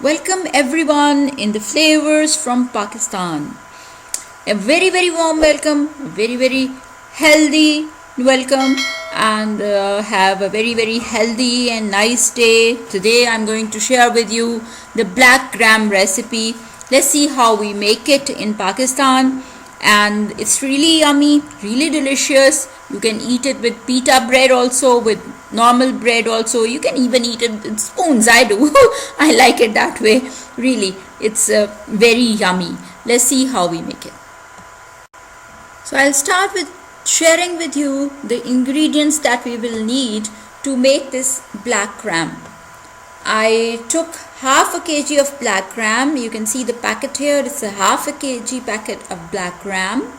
Welcome everyone in the flavors from Pakistan. A very warm welcome, a very healthy welcome, and have a very healthy and nice day. Today I'm going to share with you the black gram recipe. Let's see how we make it in Pakistan, and it's really yummy, really delicious. You can eat it with pita bread also, with normal bread also. You can even eat it with spoons. I do. I like it that way. Really, it's very yummy. Let's see how we make it. So I'll start with sharing with you the ingredients that we will need to make this black gram. I took half a kg of black gram. You can see the packet here. It's a half a kg packet of black gram.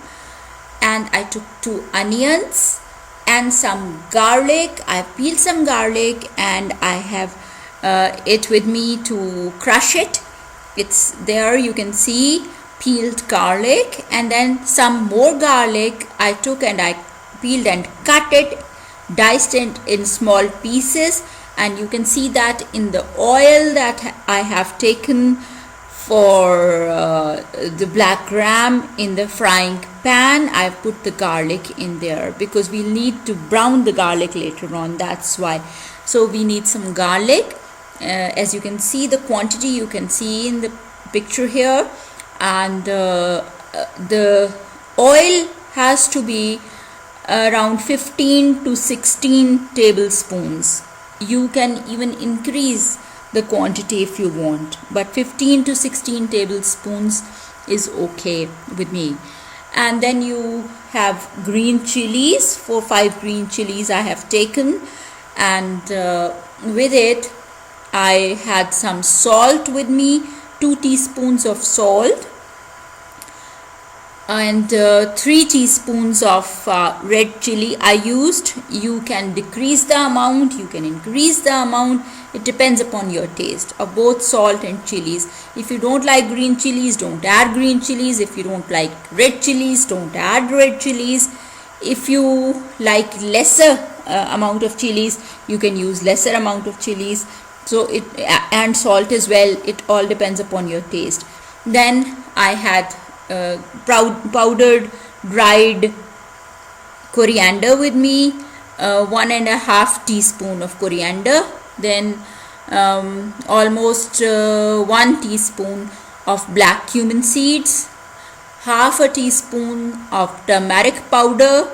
And I took 2 onions and some garlic. I peeled some garlic and I have it with me to crush it. It's there, you can see peeled garlic, and then some more garlic I took and I peeled and cut it, diced it in small pieces, and you can see that in the oil that I have taken for the black gram in the frying pan. I've put the garlic in there because we'll need to brown the garlic later on, that's why. So we need some garlic. As you can see, the quantity you can see in the picture here, and the oil has to be around 15 to 16 tablespoons. You can even increase the quantity if you want, but 15 to 16 tablespoons is okay with me. And then you have green chilies. 4-5 green chilies I have taken, and with it I had some salt with me, 2 teaspoons of salt, and 3 teaspoons of red chili I used. You can decrease the amount, you can increase the amount. It depends upon your taste of both salt and chilies. If you don't like green chilies, don't add green chilies. If you don't like red chilies, don't add red chilies. If you like lesser amount of chilies, you can use lesser amount of chilies. So it and salt as well. It all depends upon your taste. Then I had powdered dried coriander with me, 1.5 teaspoon of coriander, then almost 1 teaspoon of black cumin seeds, half a teaspoon of turmeric powder,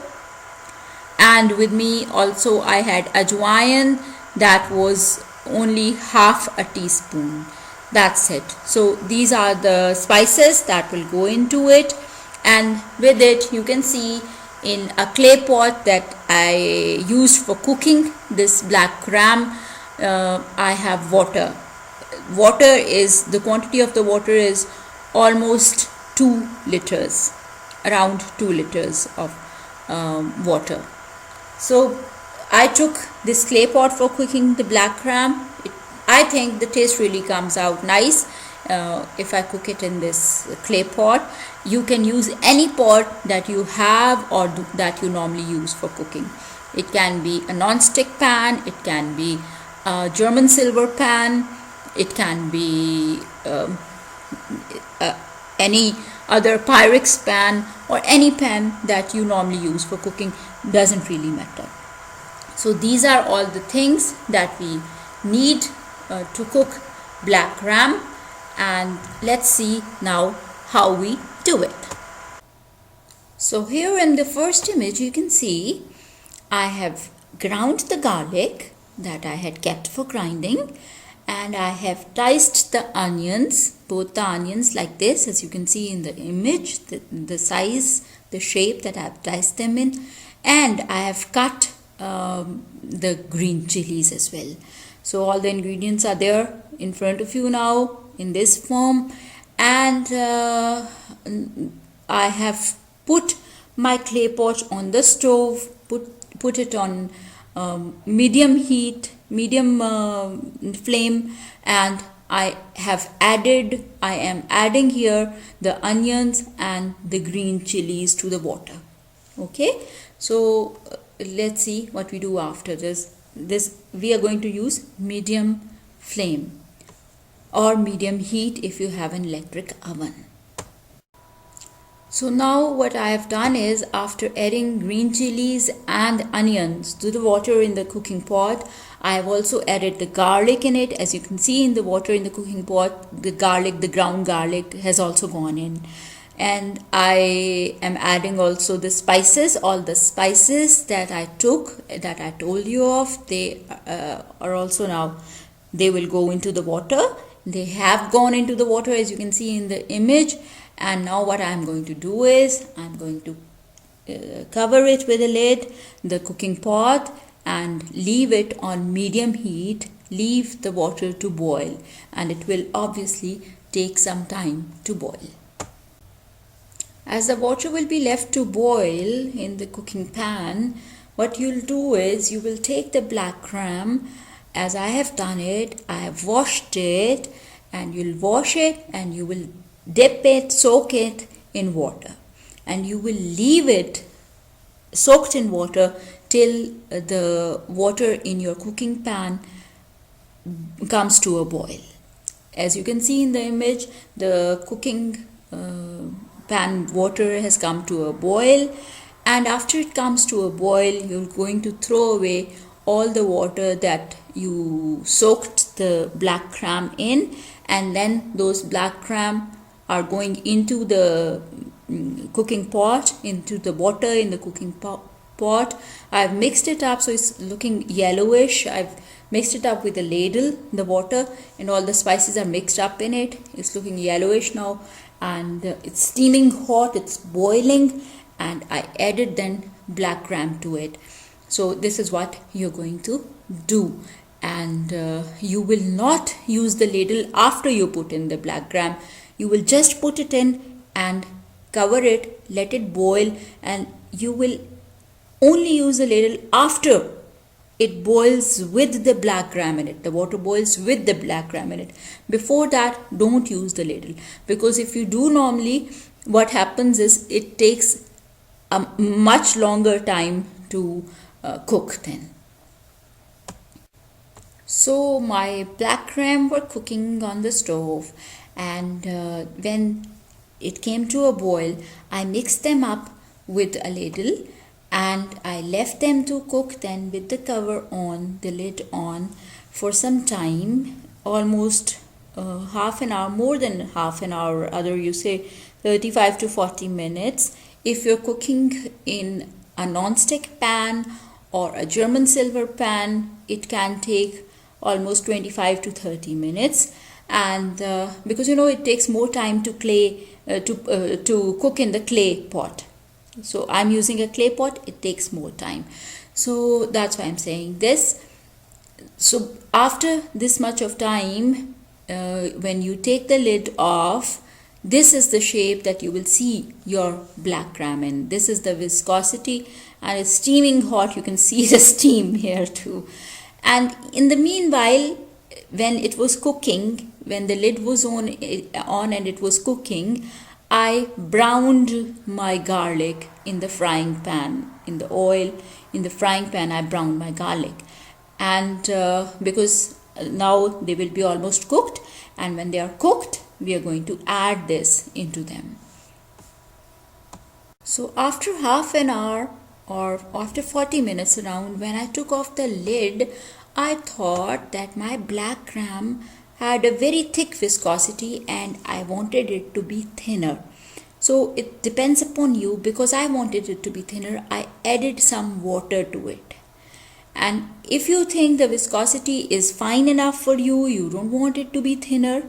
and with me also I had ajwain, that was only half a teaspoon. That's it. So these are the spices that will go into it, and with it you can see in a clay pot that I used for cooking this black gram, I have water. The quantity of the water is almost 2 liters, around 2 liters of water. So I took this clay pot for cooking the black gram. I think the taste really comes out nice if I cook it in this clay pot. You can use any pot that you have or that you normally use for cooking. It can be a non-stick pan, it can be a German silver pan, it can be any other Pyrex pan, or any pan that you normally use for cooking, doesn't really matter. So these are all the things that we need to cook black gram, and let's see now how we do it. So here in the first image you can see I have ground the garlic that I had kept for grinding, and I have diced the onions, both the onions like this, as you can see in the image, the size, the shape that I have diced them in, and I have cut the green chilies as well. So all the ingredients are there in front of you now in this form, and I have put my clay pot on the stove, put it on medium heat, medium flame, and I am adding here the onions and the green chilies to the water. Okay, so let's see what we do after this. We are going to use medium flame. or medium heat if you have an electric oven. So now what I have done is, after adding green chilies and onions to the water in the cooking pot, I have also added the garlic in it. As you can see in the water in the cooking pot, the garlic, the ground garlic has also gone in. And I am adding also the spices, all the spices that I took, that I told you of. They are also now, they will go into the water. They have gone into the water, as you can see in the image. And now what I'm going to do is, I'm going to cover it with a lid, the cooking pot, and leave it on medium heat. Leave the water to boil, and it will obviously take some time to boil. As the water will be left to boil in the cooking pan, what you'll do is, you will take the black gram, as I have done it. I have washed it, and you'll wash it and you will dip it, soak it in water, and you will leave it soaked in water till the water in your cooking pan comes to a boil. As you can see in the image, the cooking pan water has come to a boil, and after it comes to a boil, you're going to throw away all the water that you soaked the black gram in, and then those black gram are going into the cooking pot, into the water in the cooking pot. I've mixed it up so it's looking yellowish. I've mixed it up with a ladle, the water, and all the spices are mixed up in it. It's looking yellowish now, and it's steaming hot, it's boiling, and I added then black gram to it. So this is what you're going to do. And you will not use the ladle after you put in the black gram. You will just put it in and cover it, let it boil, and you will only use the ladle after it boils with the black gram in it. The water boils with the black gram in it. Before that, don't use the ladle, because if you do normally, what happens is it takes a much longer time to cook then. So my black gram were cooking on the stove, and when it came to a boil, I mixed them up with a ladle, and I left them to cook then with the cover on, the lid on, for some time, almost half an hour, more than half an hour, other you say 35 to 40 minutes. If you're cooking in a non-stick pan or a German silver pan, it can take almost 25 to 30 minutes. And because it takes more time to cook in the clay pot. So I'm using a clay pot, it takes more time. So that's why I'm saying this. So after this much of time, when you take the lid off, this is the shape that you will see your black gram in. This is the viscosity, and it's steaming hot. You can see the steam here too. And in the meanwhile, when it was cooking, when the lid was on and it was cooking, I browned my garlic in the frying pan, in the oil, in the frying pan. I browned my garlic, and because now they will be almost cooked, and when they are cooked, we are going to add this into them. So after half an hour or after 40 minutes around, when I took off the lid, I thought that my black gram had a very thick viscosity and I wanted it to be thinner. So it depends upon you. Because I wanted it to be thinner, I added some water to it. And if you think the viscosity is fine enough for you, you don't want it to be thinner,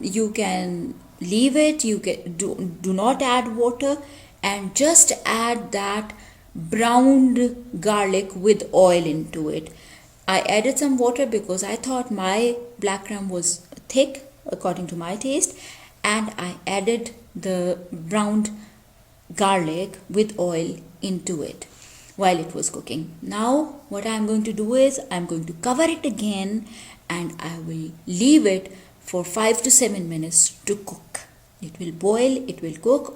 you can leave it. You can do not add water, and just add that browned garlic with oil into it. I added some water because I thought my black gram was thick according to my taste, and I added the browned garlic with oil into it while it was cooking. Now what I'm going to do is I'm going to cover it again, and I will leave it for 5 to 7 minutes to cook. It will boil, it will cook.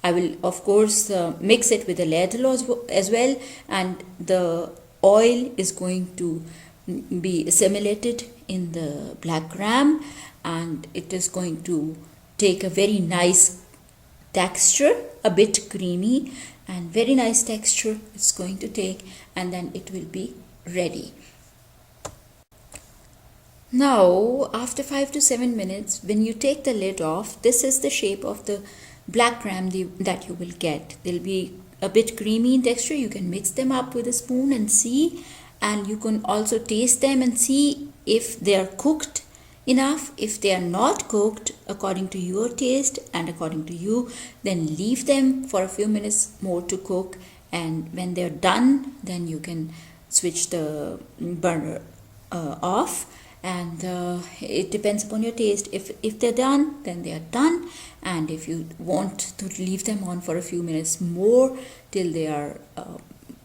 I will of course mix it with a ladle as well, and the oil is going to be assimilated in the black gram, and it is going to take a very nice texture, a bit creamy, and very nice texture it's going to take, and then it will be ready. Now after 5 to 7 minutes, when you take the lid off, this is the shape of the black gram that you will get. They'll be a bit creamy in texture. You can mix them up with a spoon and see, and you can also taste them and see if they are cooked enough. If they are not cooked according to your taste and according to you, then leave them for a few minutes more to cook, and when they're done, then you can switch the burner off, and it depends upon your taste. If they're done, then they are done, and if you want to leave them on for a few minutes more till they are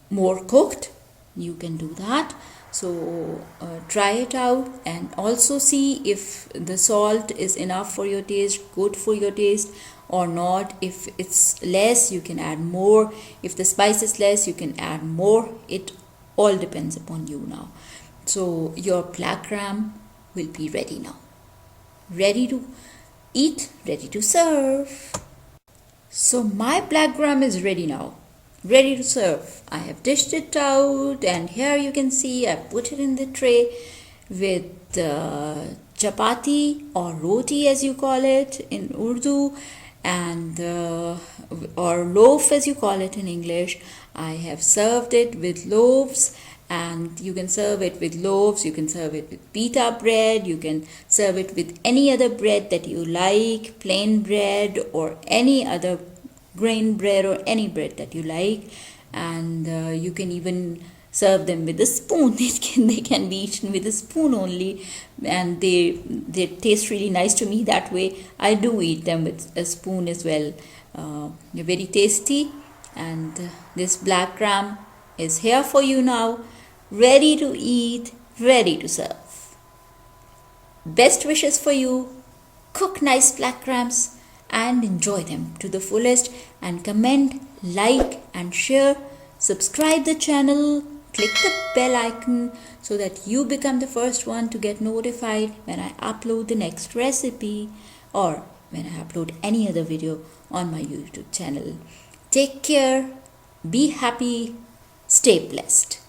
more cooked, you can do that. So try it out and also see if the salt is enough for your taste, good for your taste or not. If it's less, you can add more. If the spice is less, you can add more. It all depends upon you now. So your black gram will be ready now. Ready to eat, ready to serve. So my black gram is ready now. Ready to serve. I have dished it out, and here you can see I put it in the tray with chapati or roti as you call it in Urdu, and or loaf as you call it in English. I have served it with loaves, and you can serve it with loaves, you can serve it with pita bread, you can serve it with any other bread that you like, plain bread or any other grain bread or any bread that you like, and you can even serve them with a spoon. They can be eaten with a spoon only, and they taste really nice to me that way. I do eat them with a spoon as well. They're very tasty, and this black gram is here for you now, ready to eat, ready to serve. Best wishes for you. Cook nice black grams and enjoy them to the fullest, and comment, like and share. Subscribe the channel, click the bell icon so that you become the first one to get notified when I upload the next recipe or when I upload any other video on my YouTube channel. Take care, be happy, stay blessed.